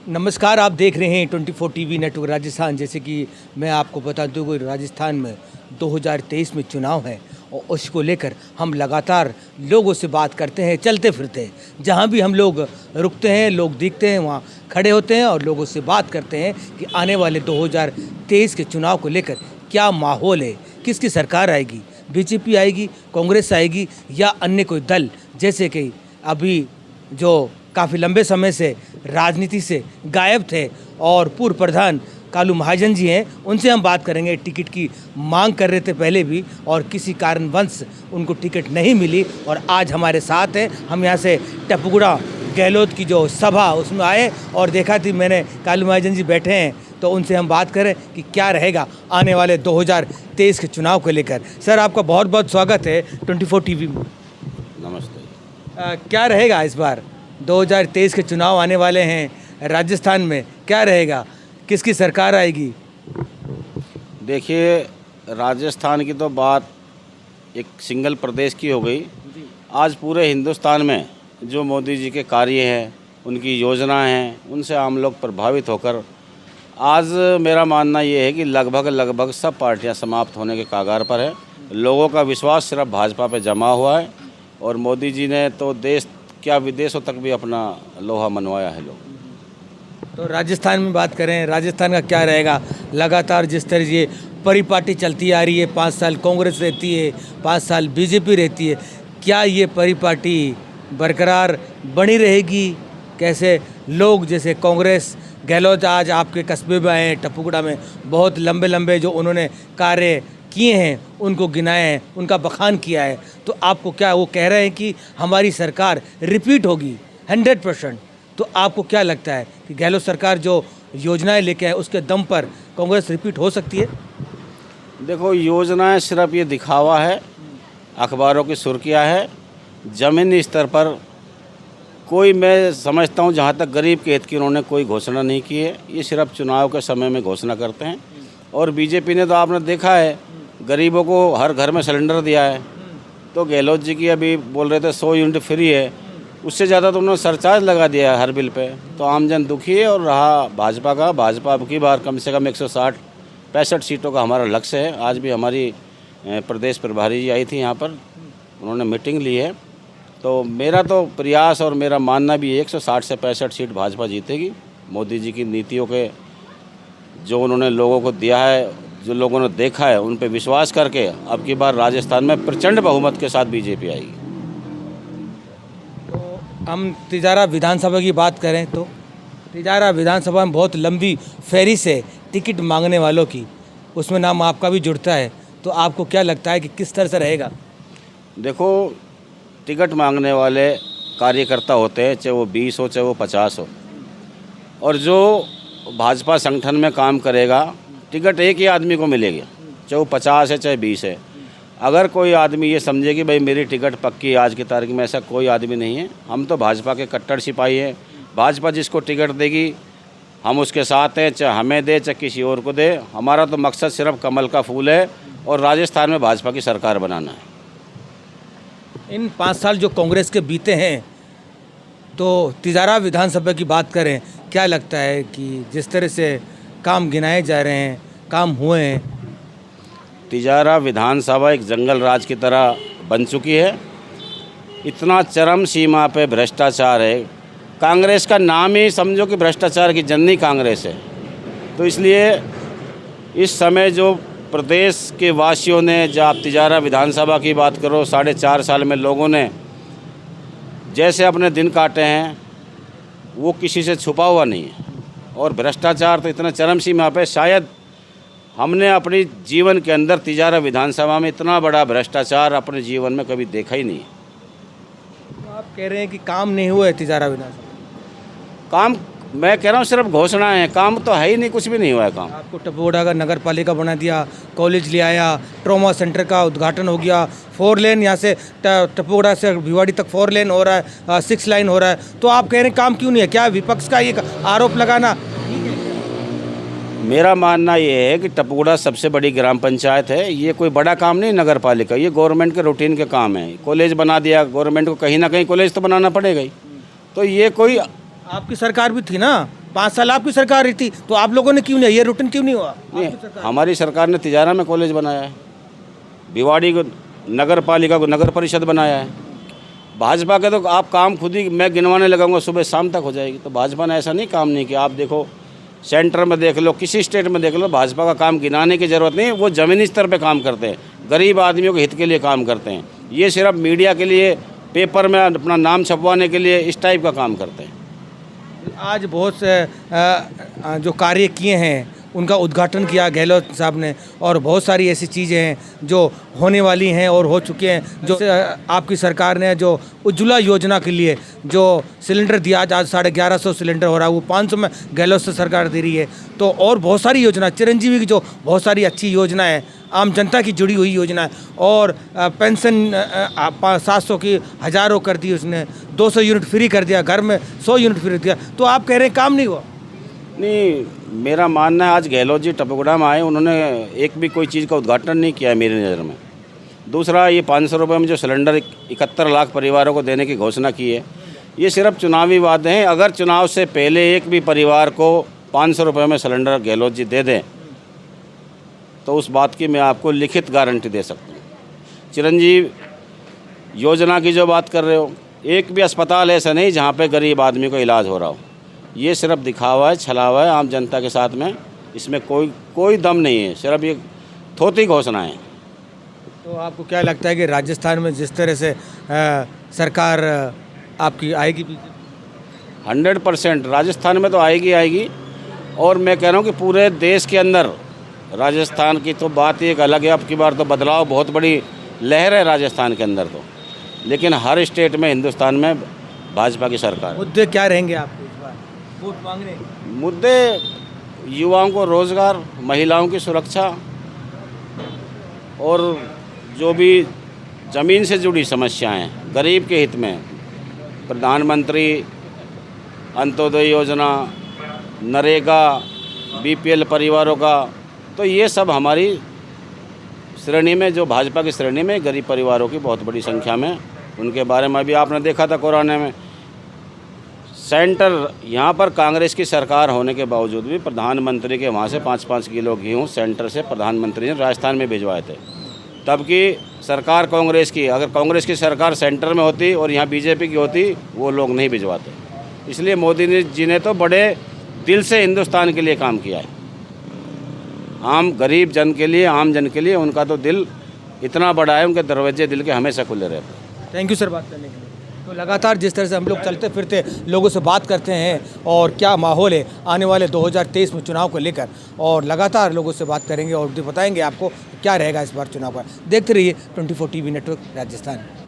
नमस्कार, आप देख रहे हैं 24 टीवी नेटवर्क राजस्थान। जैसे कि मैं आपको बता दूं कि राजस्थान में 2023 में चुनाव है और उसको लेकर हम लगातार लोगों से बात करते हैं, चलते फिरते हैं। जहां भी हम लोग रुकते हैं, लोग दिखते हैं, वहां खड़े होते हैं और लोगों से बात करते हैं कि आने वाले 2023 के चुनाव को लेकर क्या माहौल है, किसकी सरकार आएगी, बीजेपी आएगी, कांग्रेस आएगी या अन्य कोई दल। जैसे कि अभी जो काफ़ी लंबे समय से राजनीति से गायब थे और पूर्व प्रधान कालू महाजन जी हैं, उनसे हम बात करेंगे। टिकट की मांग कर रहे थे पहले भी और किसी कारणवश उनको टिकट नहीं मिली और आज हमारे साथ हैं। हम यहाँ से टपुगुड़ा गहलोत की जो सभा उसमें आए और देखा थी मैंने कालू महाजन जी बैठे हैं, तो उनसे हम बात करें कि क्या रहेगा आने वाले 2023 के चुनाव को लेकर। सर, आपका बहुत बहुत स्वागत है 24 टीवी में। नमस्ते। क्या रहेगा इस बार 2023 के चुनाव आने वाले हैं राजस्थान में, क्या रहेगा, किसकी सरकार आएगी? देखिए, राजस्थान की तो बात एक सिंगल प्रदेश की हो गई। आज पूरे हिंदुस्तान में जो मोदी जी के कार्य हैं, उनकी योजनाएं हैं, उनसे आम लोग प्रभावित होकर आज मेरा मानना ये है कि लगभग सब पार्टियां समाप्त होने के कगार पर है। लोगों का विश्वास सिर्फ भाजपा पे जमा हुआ है और मोदी जी ने तो देश क्या विदेशों तक भी अपना लोहा मनवाया है लोग। तो राजस्थान में बात करें, राजस्थान का क्या रहेगा? लगातार जिस तरह ये परिपाटी चलती आ रही है, 5 साल कांग्रेस रहती है, 5 साल बीजेपी रहती है, क्या ये परिपाटी बरकरार बनी रहेगी? कैसे लोग, जैसे कांग्रेस, गहलोत आज आपके कस्बे में आए हैं टपुगुड़ा में, बहुत लंबे लंबे जो उन्होंने कार्य किए हैं उनको गिनाए हैं, उनका बखान किया है, तो आपको क्या वो कह रहे हैं कि हमारी सरकार रिपीट होगी 100%? तो आपको क्या लगता है कि गहलोत सरकार जो योजनाएं लेके आए उसके दम पर कांग्रेस रिपीट हो सकती है? देखो, योजनाएं सिर्फ ये दिखावा है, अखबारों की सुर्खियाँ है। ज़मीनी स्तर पर कोई, मैं समझता हूँ जहाँ तक गरीब के हित की उन्होंने कोई घोषणा नहीं की है। ये सिर्फ चुनाव के समय में घोषणा करते हैं। और बीजेपी ने तो आपने देखा है, गरीबों को हर घर में सिलेंडर दिया है। तो गहलोत जी की अभी बोल रहे थे 100 यूनिट फ्री है, उससे ज़्यादा तो उन्होंने सरचार्ज लगा दिया है हर बिल पे। तो आमजन दुखी है। और रहा भाजपा का, भाजपा अब की बार कम से कम 165 सीटों का हमारा लक्ष्य है। आज भी हमारी प्रदेश प्रभारी जी आई थी यहाँ पर, उन्होंने मीटिंग ली है। तो मेरा तो प्रयास और मेरा मानना भी 160 से 65 सीट भाजपा जीतेगी। मोदी जी की नीतियों के जो उन्होंने लोगों को दिया है, जो लोगों ने देखा है, उन पे विश्वास करके अब की बार राजस्थान में प्रचंड बहुमत के साथ बीजेपी आएगी। तो हम तिजारा विधानसभा की बात करें तो तिजारा विधानसभा में बहुत लंबी फेरी से टिकट मांगने वालों की, उसमें नाम आपका भी जुड़ता है, तो आपको क्या लगता है कि किस तरह से रहेगा? देखो, टिकट मांगने वाले कार्यकर्ता होते हैं, चाहे वो 20 हो चाहे वो 50 हो, और जो भाजपा संगठन में काम करेगा, टिकट एक ही आदमी को मिलेगी, चाहे वो 50 है चाहे 20 है। अगर कोई आदमी ये समझे कि भाई मेरी टिकट पक्की है आज की तारीख में, ऐसा कोई आदमी नहीं है। हम तो भाजपा के कट्टर सिपाही हैं। भाजपा जिसको टिकट देगी हम उसके साथ हैं, चाहे हमें दे चाहे किसी और को दे। हमारा तो मकसद सिर्फ कमल का फूल है और राजस्थान में भाजपा की सरकार बनाना है। इन 5 साल जो कांग्रेस के बीते हैं, तो तिजारा विधानसभा की बात करें, क्या लगता है कि जिस तरह से काम गिनाए जा रहे हैं, काम हुए हैं? तिजारा विधानसभा एक जंगल राज की तरह बन चुकी है। इतना चरम सीमा पे भ्रष्टाचार है। कांग्रेस का नाम ही समझो कि भ्रष्टाचार की जननी कांग्रेस है। तो इसलिए इस समय जो प्रदेश के वासियों ने, जब आप तिजारा विधानसभा की बात करो, 4.5 साल में लोगों ने जैसे अपने दिन काटे हैं, वो किसी से छुपा हुआ नहीं है। और भ्रष्टाचार तो इतना चरम सीमा पे, शायद हमने अपने जीवन के अंदर तिजारा विधानसभा में इतना बड़ा भ्रष्टाचार अपने जीवन में कभी देखा ही नहीं है। तो आप कह रहे हैं कि काम नहीं हुआ है तिजारा विधानसभा? काम, मैं कह रहा हूँ सिर्फ घोषणाएं हैं, काम तो है ही नहीं, कुछ भी नहीं हुआ है काम। आपको टपुगुड़ा का नगर पालिका बना दिया, कॉलेज ले आया, ट्रॉमा सेंटर का उद्घाटन हो गया, 4 लेन यहाँ से टपुगुड़ा से भिवाड़ी तक 4 लेन हो रहा है, 6 लाइन हो रहा है, तो आप कह रहे हैं काम क्यों नहीं है? क्या विपक्ष का ये आरोप लगाना? मेरा मानना ये है कि टपुगुड़ा सबसे बड़ी ग्राम पंचायत है। ये कोई बड़ा काम नहीं नगर पालिका, ये गवर्नमेंट के रूटीन के काम है। कॉलेज बना दिया, गवर्नमेंट को कहीं ना कहीं कॉलेज तो बनाना पड़ेगा ही। तो ये कोई आपकी सरकार भी थी ना, 5 साल आपकी सरकार रही थी, तो आप लोगों ने क्यों नहीं, ये रूटीन क्यों नहीं हुआ? नहीं, हमारी सरकार ने तिजारा में कॉलेज बनाया है, भिवाड़ी को नगर पालिका को नगर परिषद बनाया है। भाजपा के तो आप काम खुद ही मैं गिनवाने लगाऊंगा, सुबह शाम तक हो जाएगी। तो भाजपा ने ऐसा नहीं काम नहीं किया। आप देखो सेंटर में देख लो, किसी स्टेट में देख लो, भाजपा का काम गिनाने की ज़रूरत नहीं। वो ज़मीनी स्तर पे काम करते हैं, गरीब आदमियों के हित के लिए काम करते हैं। ये सिर्फ मीडिया के लिए, पेपर में अपना नाम छपवाने के लिए इस टाइप का काम करते हैं। आज बहुत से जो कार्य किए हैं उनका उद्घाटन किया गहलोत साहब ने, और बहुत सारी ऐसी चीज़ें हैं जो होने वाली हैं और हो चुके हैं। जो आपकी सरकार ने जो उज्ज्वला योजना के लिए जो सिलेंडर दिया, आज 1150 सिलेंडर हो रहा है, वो 500 में गहलोत से सरकार दे रही है। तो और बहुत सारी योजना, चिरंजीवी की जो बहुत सारी अच्छी योजना है, आम जनता की जुड़ी हुई योजना है। और पेंशन 700 की हज़ारों कर दी उसने, 200 यूनिट फ्री कर दिया, घर में 100 यूनिट फ्री दिया। तो आप कह रहे हैं काम नहीं हुआ? नहीं, मेरा मानना है आज गहलोत जी टपगुड़ा में आए, उन्होंने एक भी कोई चीज़ का उद्घाटन नहीं किया है मेरी नज़र में। दूसरा, ये 500 रुपये में जो सिलेंडर 71 लाख परिवारों को देने की घोषणा की है, ये सिर्फ चुनावी वादे हैं। अगर चुनाव से पहले एक भी परिवार को 500 रुपये में सिलेंडर गहलोत जी दे दें तो उस बात की मैं आपको लिखित गारंटी दे सकता हूँ। चिरंजीव योजना की जो बात कर रहे हो, एक भी अस्पताल ऐसा नहीं जहाँ पे गरीब आदमी को इलाज हो रहा हो। ये सिर्फ दिखावा है, छलावा है आम जनता के साथ में। इसमें कोई दम नहीं है, सिर्फ ये थोती घोषणाएं हैं। तो आपको क्या लगता है कि राजस्थान में जिस तरह से सरकार आपकी आएगी? 100% राजस्थान में तो आएगी। और मैं कह रहा हूँ कि पूरे देश के अंदर राजस्थान की तो बात ही एक अलग है। अब की बार तो बदलाव, बहुत बड़ी लहर है राजस्थान के अंदर तो। लेकिन हर स्टेट में हिंदुस्तान में भाजपा की सरकार। मुद्दे क्या रहेंगे आपके इस बार वोट मांगने? मुद्दे युवाओं को रोज़गार, महिलाओं की सुरक्षा और जो भी ज़मीन से जुड़ी समस्याएं, गरीब के हित में प्रधानमंत्री अंत्योदय योजना, नरेगा, बीपीएल परिवारों का, तो ये सब हमारी श्रेणी में, जो भाजपा की श्रेणी में गरीब परिवारों की बहुत बड़ी संख्या में, उनके बारे में भी आपने देखा था कोरोना में। सेंटर यहाँ पर कांग्रेस की सरकार होने के बावजूद भी प्रधानमंत्री के वहाँ से 5-5 किलो गेहूँ सेंटर से प्रधानमंत्री ने राजस्थान में भिजवाए थे। तब की सरकार कांग्रेस की, अगर कांग्रेस की सरकार सेंटर में होती और यहाँ बीजेपी की होती, वो लोग नहीं भिजवाते। इसलिए मोदी जी ने तो बड़े दिल से हिंदुस्तान के लिए काम किया है। आम गरीब जन के लिए, आम जन के लिए उनका तो दिल इतना बड़ा है, उनके दरवाजे दिल के हमेशा खुले रहते हैं। थैंक यू सर बात करने के लिए। तो लगातार जिस तरह से हम लोग चलते फिरते लोगों से बात करते हैं और क्या माहौल है आने वाले 2023 में चुनाव को लेकर, और लगातार लोगों से बात करेंगे और बताएंगे आपको क्या रहेगा इस बार चुनाव का। देखते रहिए 24 टीवी नेटवर्क राजस्थान।